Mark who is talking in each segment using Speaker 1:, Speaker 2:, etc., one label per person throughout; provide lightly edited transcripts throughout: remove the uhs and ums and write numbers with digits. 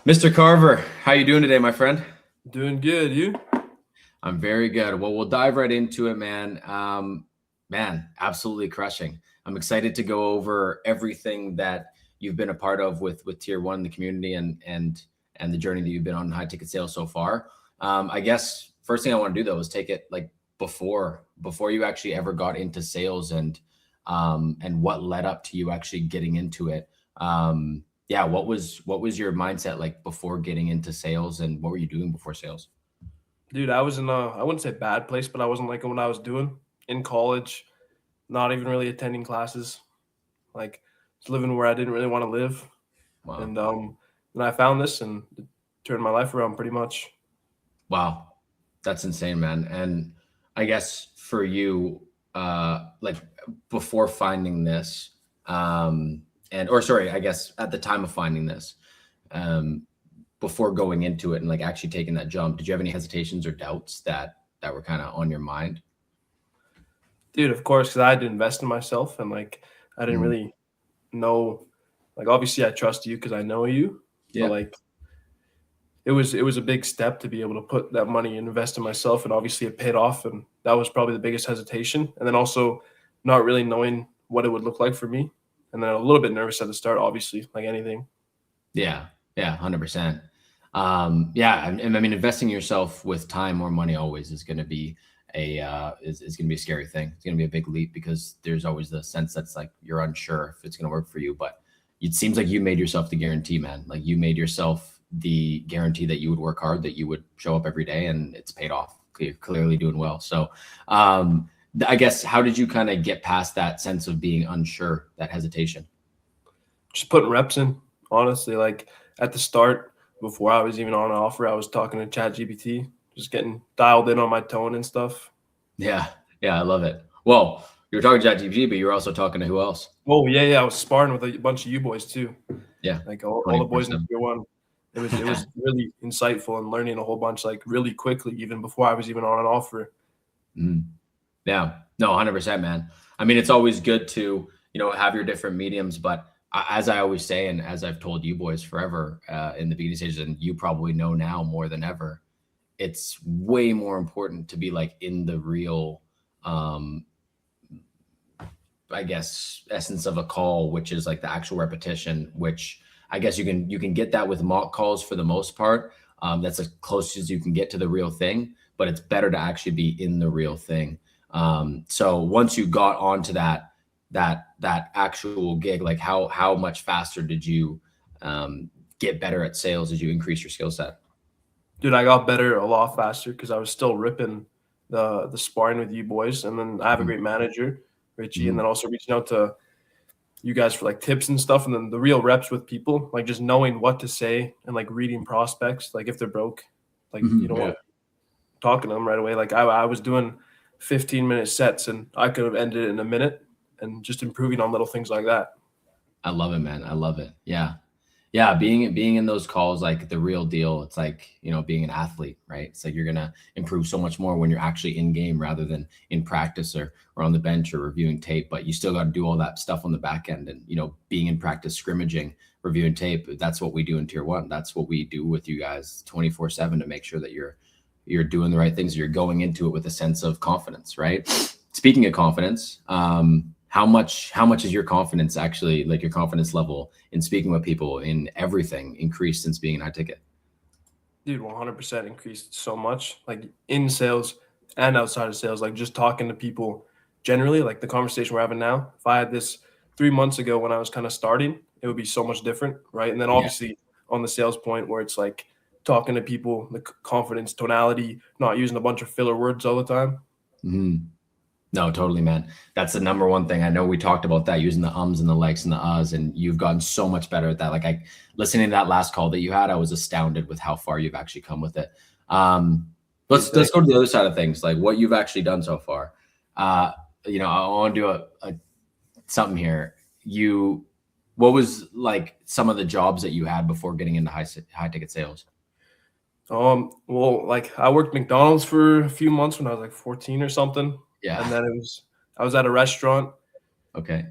Speaker 1: Mr. Carver, how you doing today, my friend?
Speaker 2: Doing good, you?
Speaker 1: I'm very good. Well, we'll dive right into it, man. Man, absolutely crushing. I'm excited to go over everything that you've been a part of with Tier One, the community, and the journey that you've been on in high ticket sales so far. I guess first thing I want to do though is take it like before you actually ever got into sales and what led up to you actually getting into it. Yeah, what was your mindset like before getting into sales, and what were you doing before sales?
Speaker 2: Dude, I was in I wouldn't say bad place, but I wasn't liking what I was doing in college, not even really attending classes, like just living where I didn't really want to live.
Speaker 1: Wow.
Speaker 2: And then I found this and it turned my life around pretty much.
Speaker 1: Wow. That's insane, man. And I guess for you, like before finding this, or sorry, I guess at the time of finding this, um, before going into it and like actually taking that jump, did you have any hesitations or doubts that were kind of on your mind?
Speaker 2: Dude, of course, because I had to invest in myself and like I didn't
Speaker 1: Mm.
Speaker 2: really know, like obviously I trust you because I know you, but
Speaker 1: Yeah.
Speaker 2: like it was a big step to be able to put that money and invest in myself, and obviously it paid off, and that was probably the biggest hesitation. And then also not really knowing what it would look like for me, and then a little bit nervous at the start, obviously, like anything.
Speaker 1: Yeah. Yeah. 100%. Yeah. And I mean, investing in yourself with time or money always is going to be is going to be a scary thing. It's going to be a big leap because there's always the sense that's like you're unsure if it's going to work for you. But it seems like you made yourself the guarantee, man. Like you made yourself the guarantee that you would work hard, that you would show up every day, and it's paid off. You're clearly doing well. So, I guess how did you kind of get past that sense of being unsure, that hesitation?
Speaker 2: Just putting reps in, honestly. Like at the start, before I was even on an offer, I was talking to Chat GPT, just getting dialed in on my tone and stuff.
Speaker 1: Yeah, yeah, I love it. Well, you were talking to ChatGPT, but you were also talking to who else?
Speaker 2: Oh yeah, yeah. I was sparring with a bunch of you boys too,
Speaker 1: Yeah,
Speaker 2: like all the boys in
Speaker 1: 24/7.
Speaker 2: Tier One. It was really insightful and learning a whole bunch like really quickly, even before I was even on an offer.
Speaker 1: Mm. Yeah, no, 100%, man. I mean, it's always good to, have your different mediums, but as I always say, and as I've told you boys forever in the beginning stages, and you probably know now more than ever, it's way more important to be like in the real, um, I guess, essence of a call, which is like the actual repetition, which I guess you can get that with mock calls for the most part. That's as close as you can get to the real thing, but it's better to actually be in the real thing. So once you got onto that actual gig, like how much faster did you get better at sales as you increase your skill set?
Speaker 2: Dude, I got better a lot faster because I was still ripping the sparring with you boys, and then I have a
Speaker 1: Mhm.
Speaker 2: great manager, Richie, and
Speaker 1: Mhm.
Speaker 2: then also reaching out to you guys for like tips and stuff, and then the real reps with people, like just knowing what to say and like reading prospects, like if they're broke, like you
Speaker 1: Mhm.
Speaker 2: don't
Speaker 1: Yeah,
Speaker 2: want to talk to them right away. Like I was doing 15-minute sets, and I could have ended it in a minute, and just improving on little things like that.
Speaker 1: I love it, man. I love it. Yeah. Yeah, being in those calls, like the real deal. It's like, being an athlete, right? It's like you're gonna improve so much more when you're actually in game rather than in practice or on the bench or reviewing tape. But you still got to do all that stuff on the back end, and being in practice, scrimmaging, reviewing tape. That's what we do in Tier One. That's what we do with you guys 24/7 to make sure that you're doing the right things. You're going into it with a sense of confidence, right? Speaking of confidence, how much is your confidence actually, like your confidence level in speaking with people in everything, increased since being in high ticket?
Speaker 2: Dude, 100% increased so much, like in sales and outside of sales, like just talking to people generally, like the conversation we're having now. If I had this 3 months ago when I was kind of starting, it would be so much different, right? And then
Speaker 1: Yeah.
Speaker 2: obviously on the sales point where it's like talking to people, the confidence, tonality, not using a bunch of filler words all the time.
Speaker 1: Mhm. No, totally, man. That's the number one thing. I know we talked about that, using the ums and the likes and the uhs, and you've gotten so much better at that. Like, listening to that last call that you had, I was astounded with how far you've actually come with it. Um,
Speaker 2: Dude,
Speaker 1: let's
Speaker 2: thank
Speaker 1: go to the other side of things, like what you've actually done so far. Uh, I want to do something here. What was like some of the jobs that you had before getting into high ticket sales?
Speaker 2: Well, like I worked McDonald's for a few months when I was like 14 or something.
Speaker 1: Yeah.
Speaker 2: And then I was at a restaurant
Speaker 1: Okay.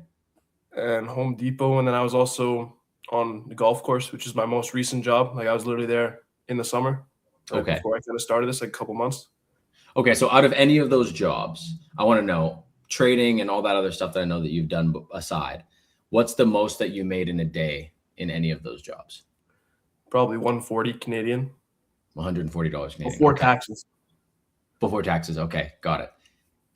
Speaker 2: and Home Depot, and then I was also on the golf course, which is my most recent job. Like I was literally there in the summer, right
Speaker 1: Okay.
Speaker 2: before I kind of started this, like a couple months.
Speaker 1: Okay. So out of any of those jobs, I want to know trading and all that other stuff that I know that you've done aside, what's the most that you made in a day in any of those jobs?
Speaker 2: Probably 140 Canadian
Speaker 1: $140 Canadian.
Speaker 2: before
Speaker 1: Okay.
Speaker 2: taxes.
Speaker 1: Before taxes. Okay. Got it.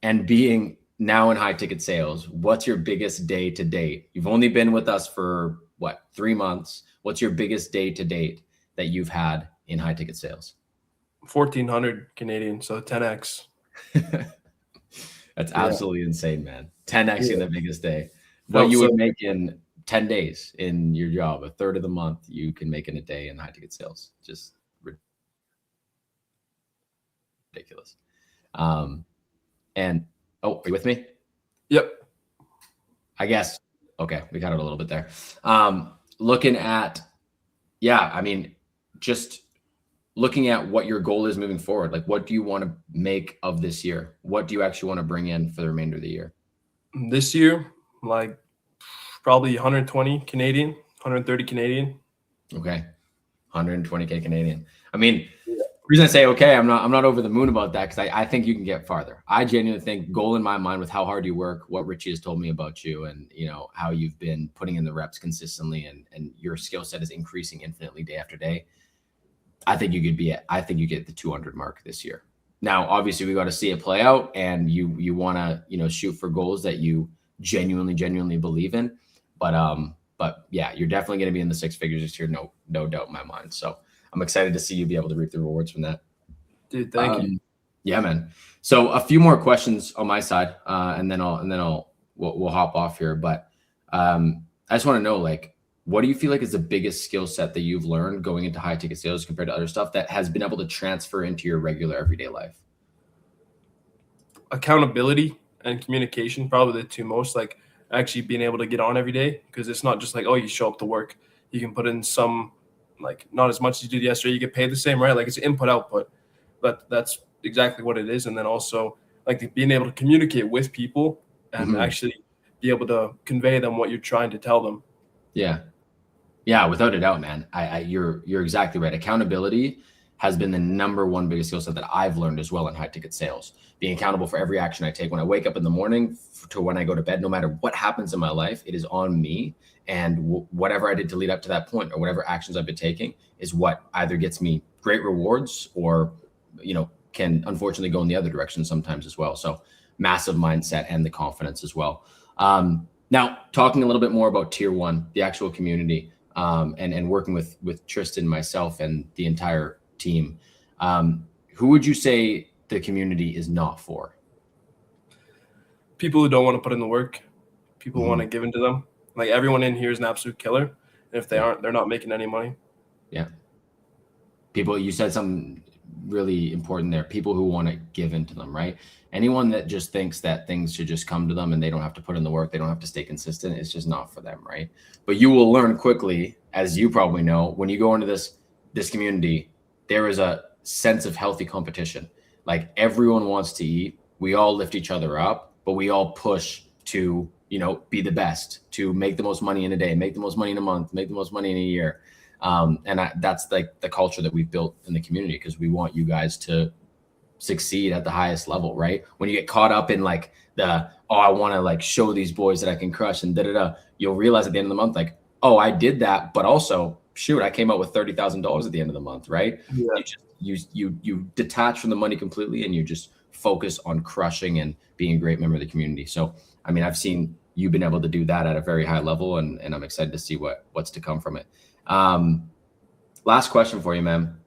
Speaker 1: And being now in high ticket sales, what's your biggest day to date? You've only been with us for what, 3 months? What's your biggest day to date that you've had in high ticket sales?
Speaker 2: 1,400 Canadian, so 10x.
Speaker 1: That's absolutely insane, man. 10x in the biggest day.
Speaker 2: Oh,
Speaker 1: What you
Speaker 2: so
Speaker 1: would make in 10 days in your job, a third of the month you can make in a day in high ticket sales. Just ridiculous. And oh, are you with me?
Speaker 2: yep.
Speaker 1: I guess. Okay, we got it a little bit there. Looking at, yeah, I mean, just looking at what your goal is moving forward. Like, what do you want to make of this year? What do you actually want to bring in for the remainder of the year?
Speaker 2: This year, like probably 120 Canadian, 130 Canadian.
Speaker 1: Okay, 120K Canadian. I mean,
Speaker 2: Yeah.
Speaker 1: the reason I say okay, I'm not over the moon about that, because I think you can get farther. I genuinely think, goal in my mind with how hard you work, what Richie has told me about you, and you know how you've been putting in the reps consistently, and your skill set is increasing infinitely day after day. I think you get the 200 mark this year. Now, obviously, we got to see it play out, and you want to shoot for goals that you genuinely believe in. But yeah, you're definitely going to be in the six figures this year, no doubt in my mind. So I'm excited to see you be able to reap the rewards from that.
Speaker 2: Dude, thank you.
Speaker 1: Yeah, man. So a few more questions on my side, and then we'll hop off here. But I just want to know, like, what do you feel like is the biggest skill set that you've learned going into high ticket sales compared to other stuff that has been able to transfer into your regular everyday life?
Speaker 2: Accountability and communication, probably the two most. Like actually being able to get on every day, because it's not just like, oh, you show up to work, you can put in some, like not as much as you did yesterday, you get paid the same, right? Like it's input output, but that's exactly what it is. And then also like being able to communicate with people and actually be able to convey them what you're trying to tell them.
Speaker 1: Yeah, without a doubt, man. You're exactly right. Accountability has been the number one biggest skill set that I've learned as well in high ticket sales. Being accountable for every action I take when I wake up in the morning to when I go to bed, no matter what happens in my life, it is on me. And whatever I did to lead up to that point, or whatever actions I've been taking, is what either gets me great rewards or, can unfortunately go in the other direction sometimes as well. So massive mindset and the confidence as well. Now, talking a little bit more about tier one, the actual community, and working with Tristan, myself, and the entire team, who would you say the community is not for?
Speaker 2: People who don't want to put in the work, people who want to give into them. Like everyone in here is an absolute killer. And if they aren't, they're not making any money.
Speaker 1: Yeah. People, you said something really important there. People who want to give into them, right? Anyone that just thinks that things should just come to them and they don't have to put in the work, they don't have to stay consistent, it's just not for them, right? But you will learn quickly, as you probably know, when you go into this community, there is a sense of healthy competition. Like everyone wants to eat. We all lift each other up, but we all push to, be the best, to make the most money in a day, make the most money in a month, make the most money in a year. That's like the culture that we've built in the community, because we want you guys to succeed at the highest level, right? When you get caught up in like I want to like show these boys that I can crush and you'll realize at the end of the month, like, oh, I did that, but also shoot, I came out with $30,000 at the end of the month, right?
Speaker 2: Yeah.
Speaker 1: You detach from the money completely, and you just focus on crushing and being a great member of the community. So, I mean, I've seen you've been able to do that at a very high level, and I'm excited to see what's to come from it. Last question for you, man.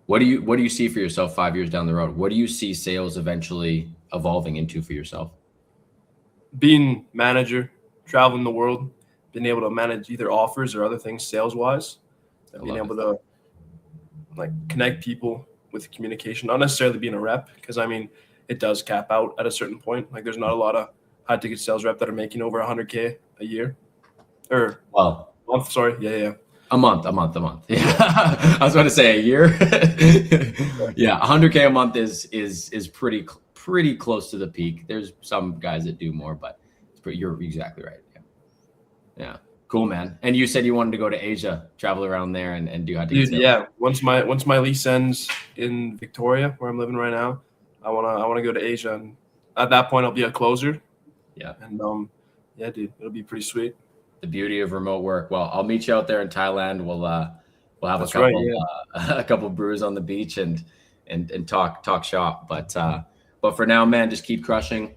Speaker 1: What do you see for yourself 5 years down the road? What do you see sales eventually evolving into for yourself?
Speaker 2: Being manager, traveling the world, being able to manage either offers or other things sales wise, being able to like connect people with communication, not necessarily being a rep, because I mean it does cap out at a certain point. Like there's not a lot of high ticket sales rep that are making over 100K a year or month. Sorry, yeah.
Speaker 1: A month. Yeah, I was about to say a year. Yeah, 100K a month is pretty close to the peak. There's some guys that do more, but you're exactly right. Yeah. Cool, man. And you said you wanted to go to Asia, travel around there, and do hunting.
Speaker 2: Dude, yeah. Once my lease ends in Victoria, where I'm living right now, I wanna go to Asia, and at that point I'll be a closer.
Speaker 1: Yeah.
Speaker 2: And yeah, dude, it'll be pretty sweet.
Speaker 1: The beauty of remote work. Well, I'll meet you out there in Thailand. We'll have
Speaker 2: That's right,
Speaker 1: a couple brews on the beach and talk shop. But for now, man, just keep crushing.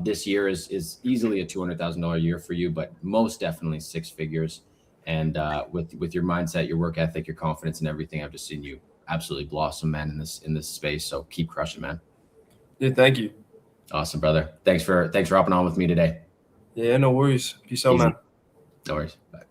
Speaker 1: This year is easily a $200,000 year for you, but most definitely six figures. And with your mindset, your work ethic, your confidence, and everything, I've just seen you absolutely blossom, man, in this space. So keep crushing, man.
Speaker 2: Dude, thank you.
Speaker 1: Awesome, brother. Thanks for hopping on with me today.
Speaker 2: Yeah, no worries. Peace out,
Speaker 1: Easy.
Speaker 2: man.
Speaker 1: No worries. Bye.